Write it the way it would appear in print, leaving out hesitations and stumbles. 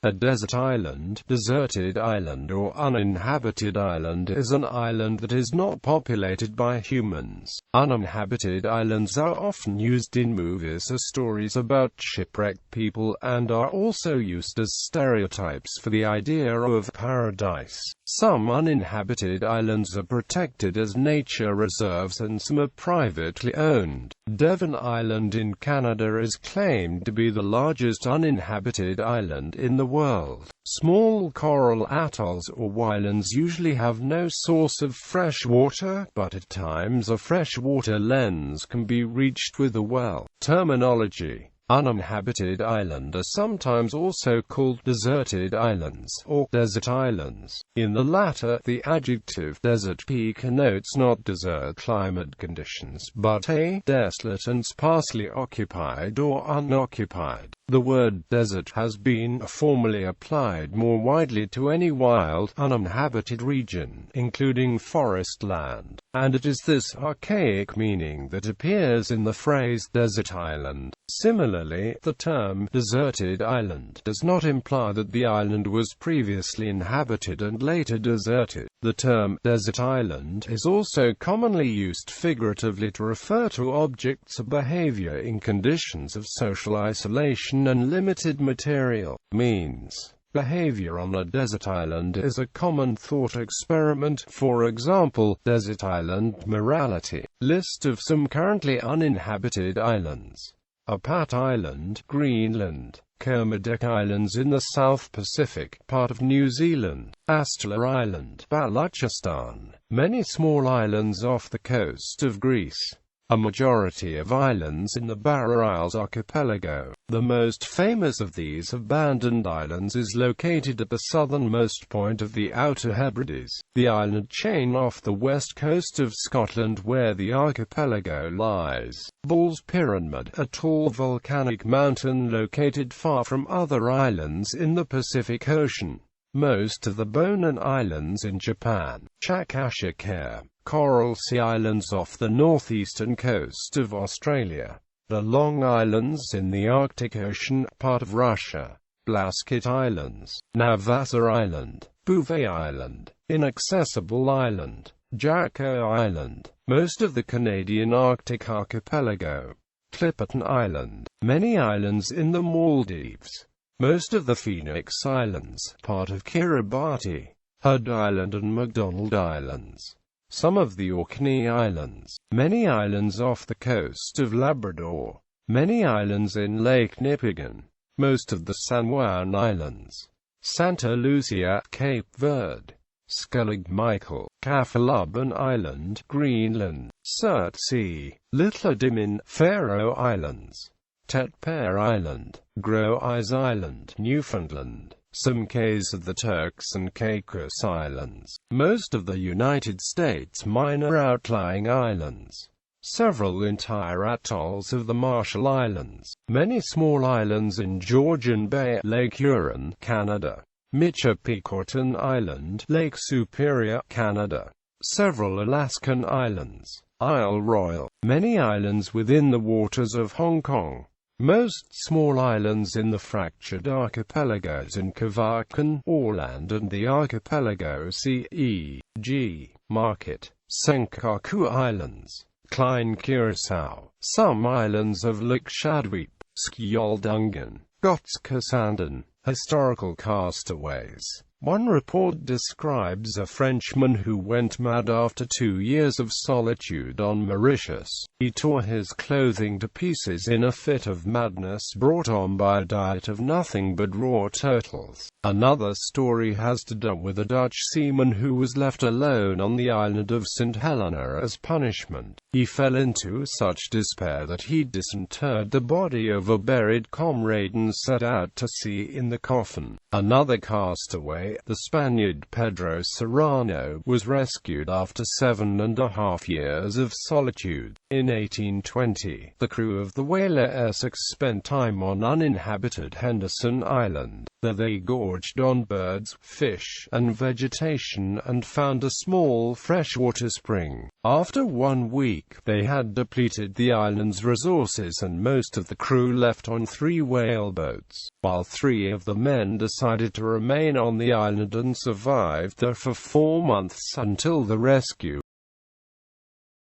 A desert island, deserted island or uninhabited island is an island that is not populated by humans. Uninhabited islands are often used in movies as stories about shipwrecked people and are also used as stereotypes for the idea of paradise. Some uninhabited islands are protected as nature reserves and some are privately owned. Devon Island in Canada is claimed to be the largest uninhabited island in the world. Small coral atolls or islands usually have no source of fresh water, but at times a freshwater lens can be reached with a well. Terminology: uninhabited island are sometimes also called deserted islands, or desert islands. In the latter, the adjective desert connotes not desert climate conditions, but a desolate and sparsely occupied or unoccupied. The word desert has been formally applied more widely to any wild, uninhabited region, including forest land, and it is this archaic meaning that appears in the phrase desert island. Similarly, the term deserted island does not imply that the island was previously inhabited and later deserted. The term desert island is also commonly used figuratively to refer to objects or behavior in conditions of social isolation and limited material means. Behavior on a desert island is a common thought experiment. For example, desert island morality. List of some currently uninhabited islands: Apat Island, Greenland; Kermadec Islands in the South Pacific, part of New Zealand; Astler Island, Balochistan; many small islands off the coast of Greece; a majority of islands in the Barrier Isles archipelago. The most famous of these abandoned islands is located at the southernmost point of the Outer Hebrides, the island chain off the west coast of Scotland where the archipelago lies. Bull's Pyramid, a tall volcanic mountain located far from other islands in the Pacific Ocean. Most of the Bonin Islands in Japan. Chakashikare, Coral Sea Islands off the northeastern coast of Australia. The Long Islands in the Arctic Ocean, part of Russia. Blasket Islands, Navassa Island, Bouvet Island, Inaccessible Island, Jacko Island, most of the Canadian Arctic archipelago. Clipperton Island, many islands in the Maldives. Most of the Phoenix Islands, part of Kiribati. Hood Island and McDonald Islands. Some of the Orkney Islands. Many islands off the coast of Labrador. Many islands in Lake Nipigon. Most of the San Juan Islands. Santa Lucia, Cape Verde. Skellig Michael, Kefaloban Island, Greenland. Surtsey, Little Dimin, Faroe Islands. Tetper Island, Groise Island, Newfoundland. Some cays of the Turks and Caicos Islands. Most of the United States minor outlying islands. Several entire atolls of the Marshall Islands. Many small islands in Georgian Bay, Lake Huron, Canada. Michipicoten Island, Lake Superior, Canada. Several Alaskan islands. Isle Royale. Many islands within the waters of Hong Kong. Most small islands in the fractured archipelagos in Cavacan, Åland and the archipelago C.E.G. Market, Senkaku Islands, Klein Curacao. Some islands of Lickshadweep, Skjoldungen, Gotska Sanden. Historical castaways. One report describes a Frenchman who went mad after 2 years of solitude on Mauritius. He tore his clothing to pieces in a fit of madness brought on by a diet of nothing but raw turtles. Another story has to do with a Dutch seaman who was left alone on the island of St. Helena as punishment. He fell into such despair that he disinterred the body of a buried comrade and set out to sea in the coffin. Another castaway McVey, the Spaniard Pedro Serrano, was rescued after 7.5 years of solitude. In 1820, the crew of the whaler Essex spent time on uninhabited Henderson Island. There they gorged on birds, fish, and vegetation, and found a small freshwater spring. After 1 week, they had depleted the island's resources and most of the crew left on 3 whaleboats, while 3 of the men decided to remain on the island and survived there for 4 months until the rescue